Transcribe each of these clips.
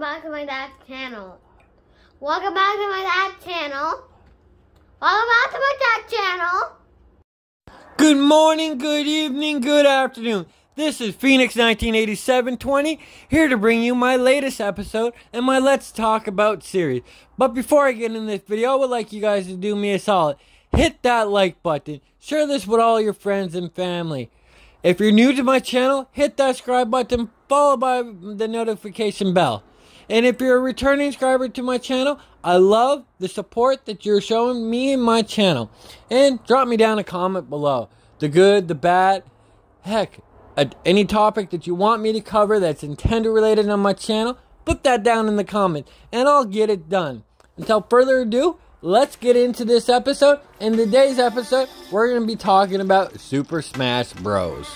back to my dad's channel. Welcome back to my dad's channel. Welcome back to my dad's channel. Good morning, good evening, good afternoon. This is Phoenix 1987-20 here to bring you my latest episode and my Let's Talk About series. But before I get in this video, I would like you guys to do me a solid. Hit that like button. Share this with all your friends and family. If you're new to my channel, hit that subscribe button followed by the notification bell. And if you're a returning subscriber to my channel, I love the support that you're showing me and my channel. And drop me down a comment below. The good, the bad, heck, any topic that you want me to cover that's Nintendo related on my channel, put that down in the comments and I'll get it done. Without further ado, let's get into this episode. In today's episode, we're going to be talking about Super Smash Bros.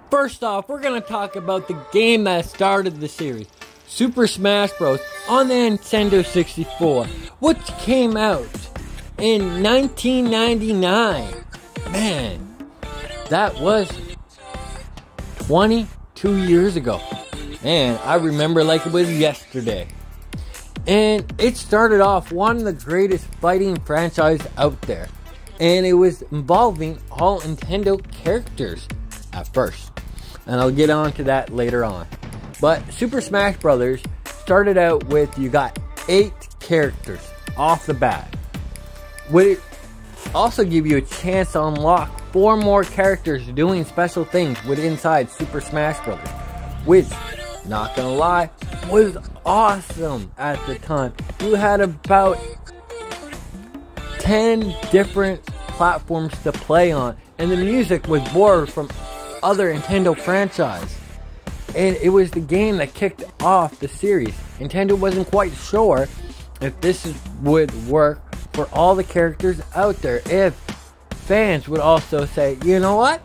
First off, we're going to talk about the game that started the series, Super Smash Bros. On the Nintendo 64, which came out in 1999. Man, that was 22 years ago. Man, I remember like it was yesterday. And it started off one of the greatest fighting franchises out there. And it was involving all Nintendo characters at first. And I'll get on to that later on. But Super Smash Bros. Started out with, you got 8 characters off the bat. Would also give you a chance to unlock 4 more characters doing special things with inside Super Smash Bros. Which, not gonna lie, was awesome at the time. You had about 10 different platforms to play on, and the music was borrowed from other Nintendo franchise. And it was the game that kicked off the series. Nintendo wasn't quite sure if this would work for all the characters out there, if fans would also say, you know what,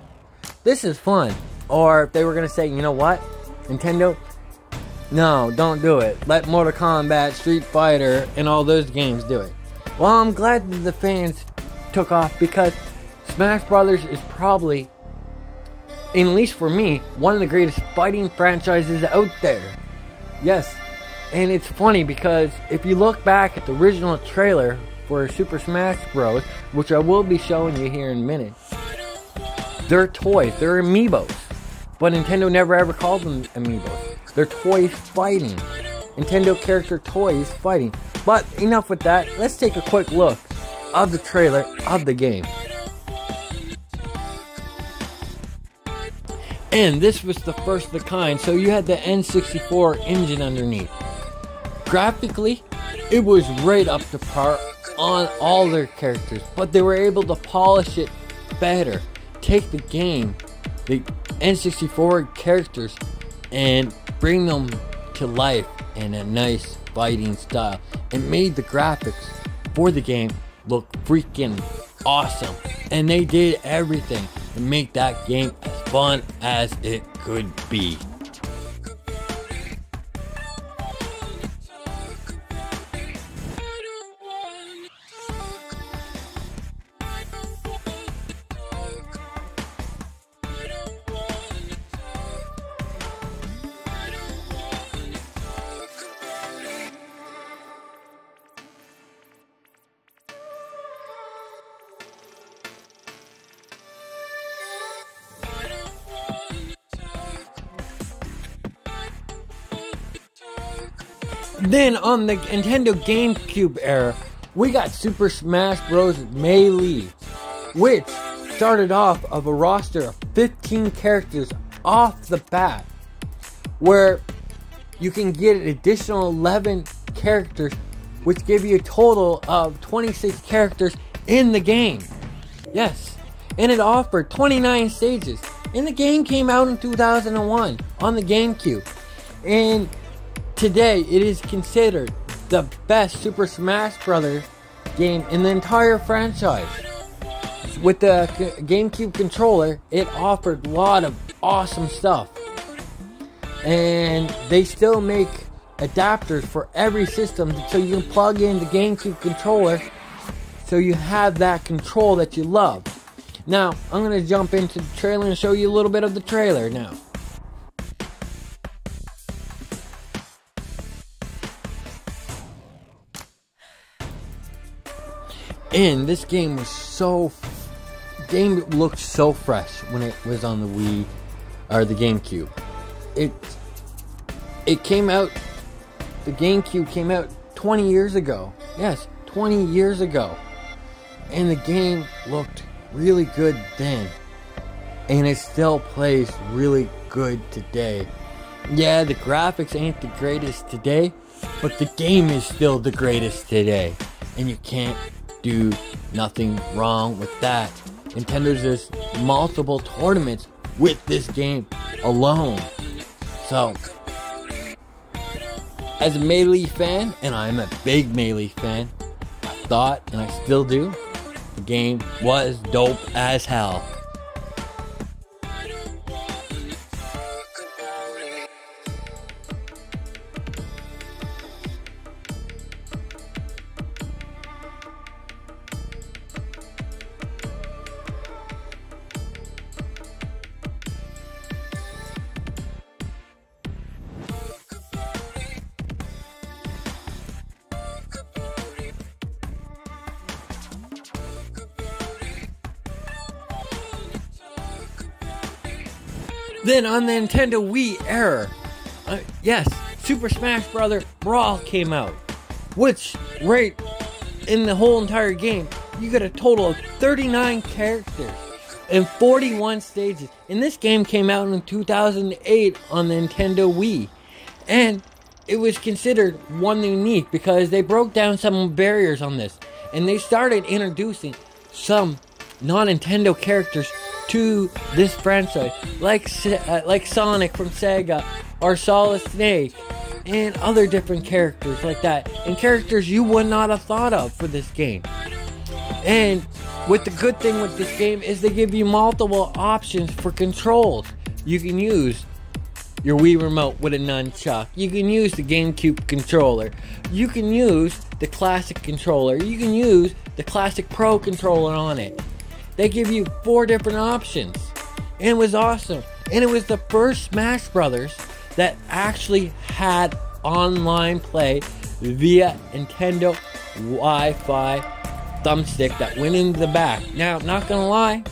this is fun, or if they were gonna say, you know what, Nintendo, no, don't do it. Let Mortal Kombat, Street Fighter, and all those games do it. Well, I'm glad that the fans took off, because Smash Brothers is probably, at least for me, one of the greatest fighting franchises out there. Yes, and it's funny because if you look back at the original trailer for Super Smash Bros., which I will be showing you here in a minute, they're toys, they're amiibos. But Nintendo never ever called them amiibos. They're toys fighting. Nintendo character toys fighting. But enough with that, let's take a quick look of the trailer of the game. And this was the first of the kind, so you had the N64 engine underneath. Graphically, it was right up to par on all their characters, but they were able to polish it better. Take the game, the N64 characters, and bring them to life in a nice fighting style. It made the graphics for the game look freaking awesome. And they did everything to make that game as fun as it could be. Then on the Nintendo GameCube era, we got Super Smash Bros. Melee, which started off of a roster of 15 characters off the bat, where you can get an additional 11 characters, which give you a total of 26 characters in the game. Yes, and it offered 29 stages. And the game came out in 2001 on the GameCube. And today, it is considered the best Super Smash Bros. Game in the entire franchise. With the GameCube controller, it offered a lot of awesome stuff. And they still make adapters for every system, so you can plug in the GameCube controller so you have that control that you love. Now, I'm going to jump into the trailer and show you a little bit of the trailer now. And this game looked so fresh when it was on the Wii or the GameCube. It came out, the GameCube came out 20 years ago. Yes, 20 years ago. And the game looked really good then. And it still plays really good today. Yeah, the graphics ain't the greatest today, but the game is still the greatest today. And you can't do nothing wrong with that. Nintendo's just multiple tournaments with this game alone. So, as a Melee fan, and I'm a big Melee fan, I thought, and I still do, the game was dope as hell. Then on the Nintendo Wii era, yes, Super Smash Bros. Brawl came out, which right in the whole entire game, you get a total of 39 characters and 41 stages. And this game came out in 2008 on the Nintendo Wii, and it was considered one unique because they broke down some barriers on this, and they started introducing some non-Nintendo characters to this franchise, like Sonic from Sega, or Solid Snake, and other different characters like that, and characters you would not have thought of for this game. And what the good thing with this game is they give you multiple options for controls. You can use your Wii remote with a nunchuck, you can use the GameCube controller, you can use the classic controller, you can use the classic Pro controller on it. They give you 4 different options, and it was awesome. And it was the first Smash Brothers that actually had online play via Nintendo Wi-Fi thumbstick that went into the back. Now, not gonna lie,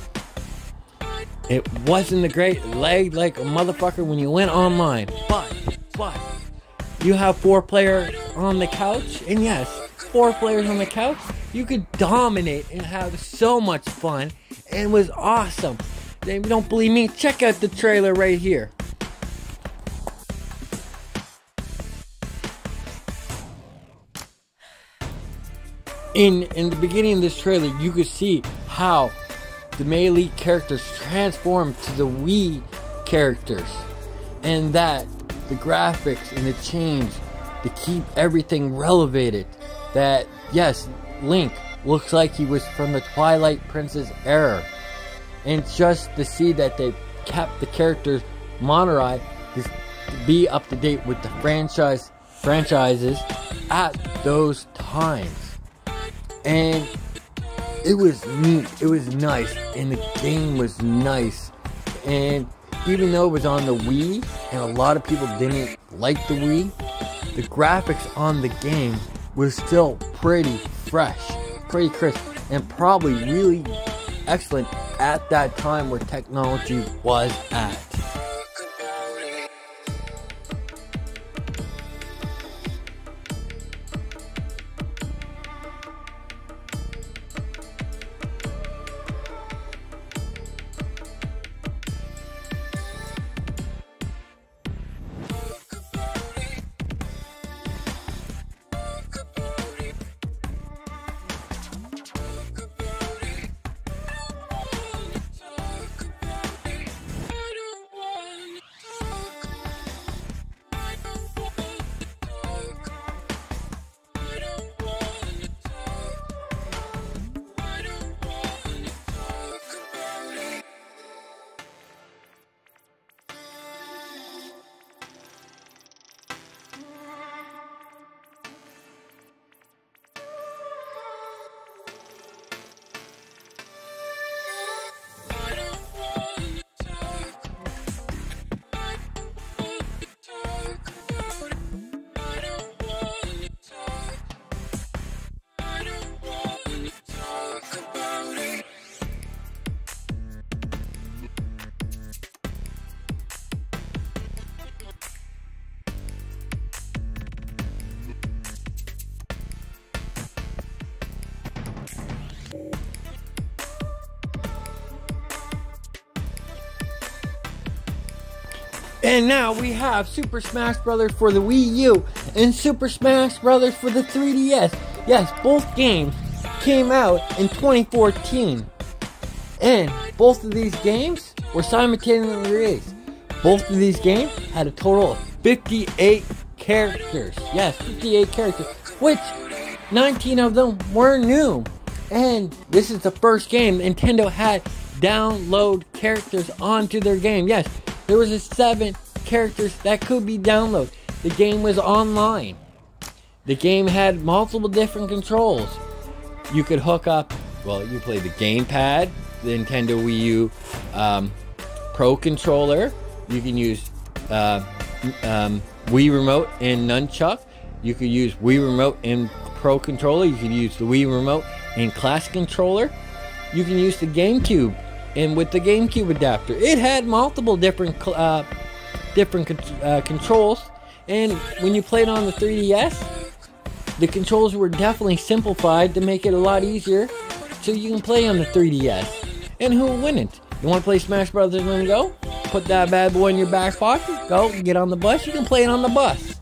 it wasn't a great lag like a motherfucker when you went online, but you have 4 players on the couch, and yes, 4 players on the couch, you could dominate and have so much fun, and it was awesome. If you don't believe me, check out the trailer right here. In the beginning of this trailer, you could see how the Melee characters transformed to the Wii characters, and that the graphics and the change to keep everything relevated. That yes, Link looks like he was from the Twilight Princess era, and just to see that they kept the characters Monterey to be up to date with the franchises at those times. And it was neat, it was nice, and the game was nice. And even though it was on the Wii, and a lot of people didn't like the Wii, the graphics on the game was still pretty fresh, pretty crisp, and probably really excellent at that time where technology was at. And now we have Super Smash Bros. For the Wii U and Super Smash Bros. For the 3DS. Yes, both games came out in 2014. And both of these games were simultaneously released. Both of these games had a total of 58 characters. Yes, 58 characters, which 19 of them were new. And this is the first game Nintendo had download characters onto their game. Yes, there was 7 characters that could be downloaded. The game was online. The game had multiple different controls. You could hook up, well, you play the gamepad, the Nintendo Wii U Pro controller. You can use Wii Remote and Nunchuck. You could use Wii Remote and Pro controller. You could use the Wii Remote and Classic controller. You can use the GameCube and with the GameCube adapter. It had multiple different controls. And when you played on the 3DS, the controls were definitely simplified to make it a lot easier so you can play on the 3DS. And who wouldn't? You want to play Smash Brothers and go? Put that bad boy in your back pocket. Go, get on the bus. You can play it on the bus.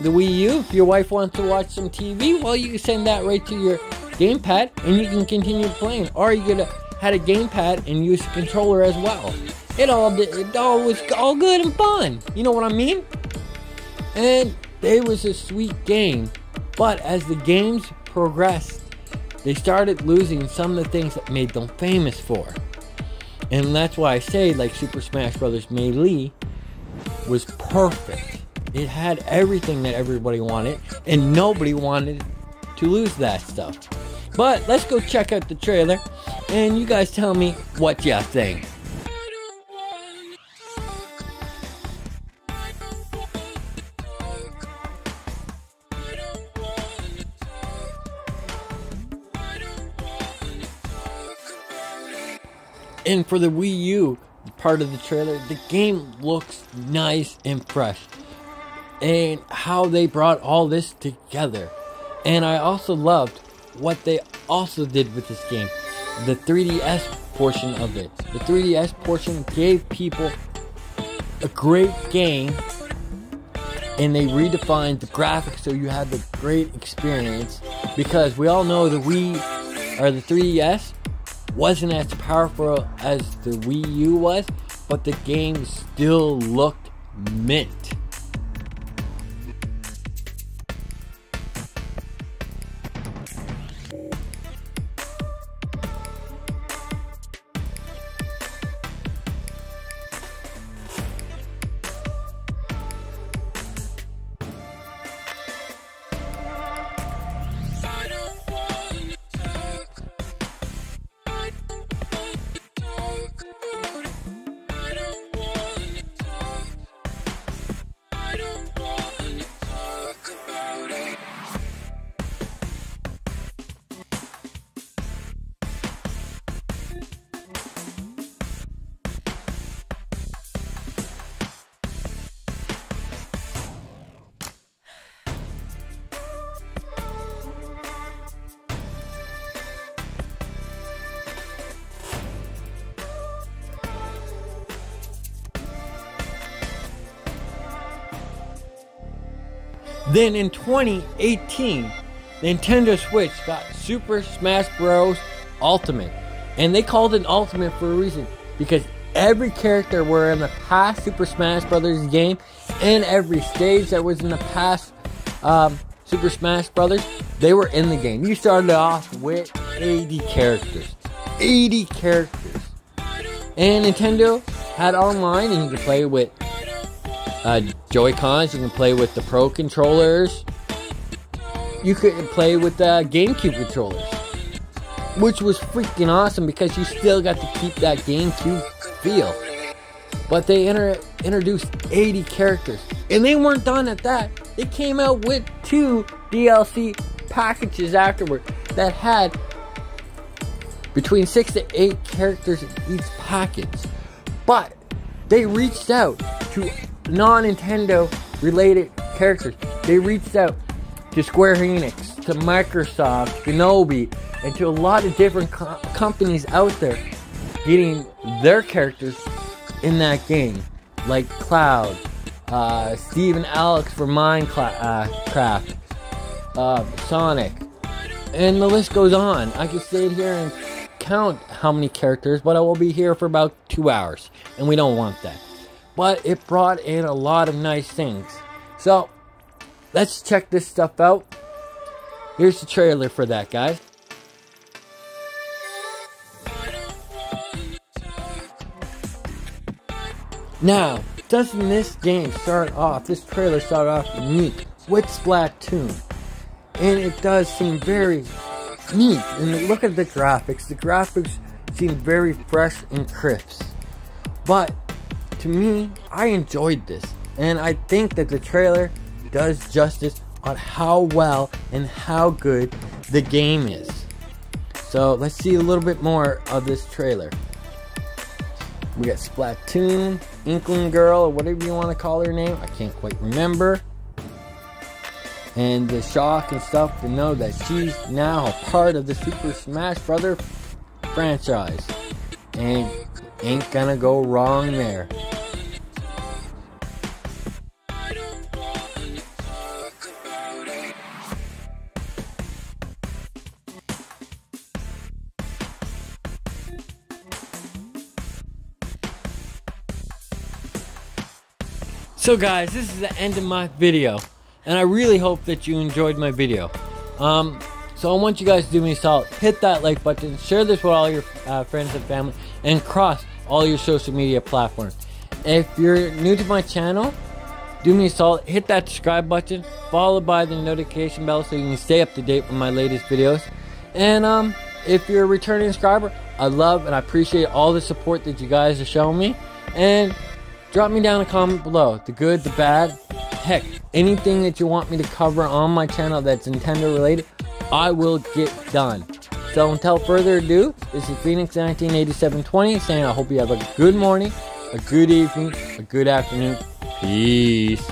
The Wii U, if your wife wants to watch some TV, well, you can send that right to your gamepad and you can continue playing. Or you could have had a gamepad and use a controller as well. It all was all good and fun. You know what I mean? And it was a sweet game. But as the games progressed, they started losing some of the things that made them famous for. And that's why I say, like, Super Smash Bros. Melee was perfect. It had everything that everybody wanted, and nobody wanted to lose that stuff. But let's go check out the trailer, and you guys tell me what you think. And for the Wii U part of the trailer, the game looks nice and fresh. And how they brought all this together. And I also loved what they also did with this game. The 3DS portion of it. The 3DS portion gave people a great game. And they redefined the graphics so you had the great experience. Because we all know the Wii, or the 3DS, wasn't as powerful as the Wii U was, but the game still looked mint. Then in 2018, Nintendo Switch got Super Smash Bros. Ultimate. And they called it Ultimate for a reason. Because every character were in the past Super Smash Bros. Game, and every stage that was in the past Super Smash Bros., they were in the game. You started off with 80 characters. 80 characters. And Nintendo had online, and you could play with Joy-Cons, you can play with the Pro controllers, you could play with the GameCube controllers, which was freaking awesome because you still got to keep that GameCube feel. But they introduced 80 characters, and they weren't done at that. They came out with 2 DLC packages afterward that had between 6 to 8 characters in each package. But they reached out to non-Nintendo related characters. They reached out to Square Enix, to Microsoft, Kenobi, and to a lot of different companies out there getting their characters in that game. like Cloud, Steve and Alex for Minecraft, Sonic, and the list goes on. I could sit here and count how many characters, but I will be here for about 2 hours, and we don't want that. But it brought in a lot of nice things. So, let's check this stuff out. Here's the trailer for that, guys. Now, doesn't this trailer start off unique with Splatoon? And it does seem very neat. And look at the graphics. The graphics seem very fresh and crisp. But, to me, I enjoyed this. And I think that the trailer does justice on how well and how good the game is. So, let's see a little bit more of this trailer. We got Splatoon, Inkling Girl, or whatever you want to call her name. I can't quite remember. And the shock and stuff to know that she's now a part of the Super Smash Bros. Franchise. And ain't gonna go wrong there. So guys, this is the end of my video, and I really hope that you enjoyed my video. So I want you guys to do me a solid, hit that like button, share this with all your friends and family, and cross all your social media platforms. If you're new to my channel, do me a solid, hit that subscribe button, followed by the notification bell so you can stay up to date with my latest videos. And if you're a returning subscriber, I love and I appreciate all the support that you guys are showing me. And drop me down a comment below, the good, the bad, heck, anything that you want me to cover on my channel that's Nintendo related, I will get done. So until further ado, this is Phoenix198720 saying I hope you have a good morning, a good evening, a good afternoon. Peace.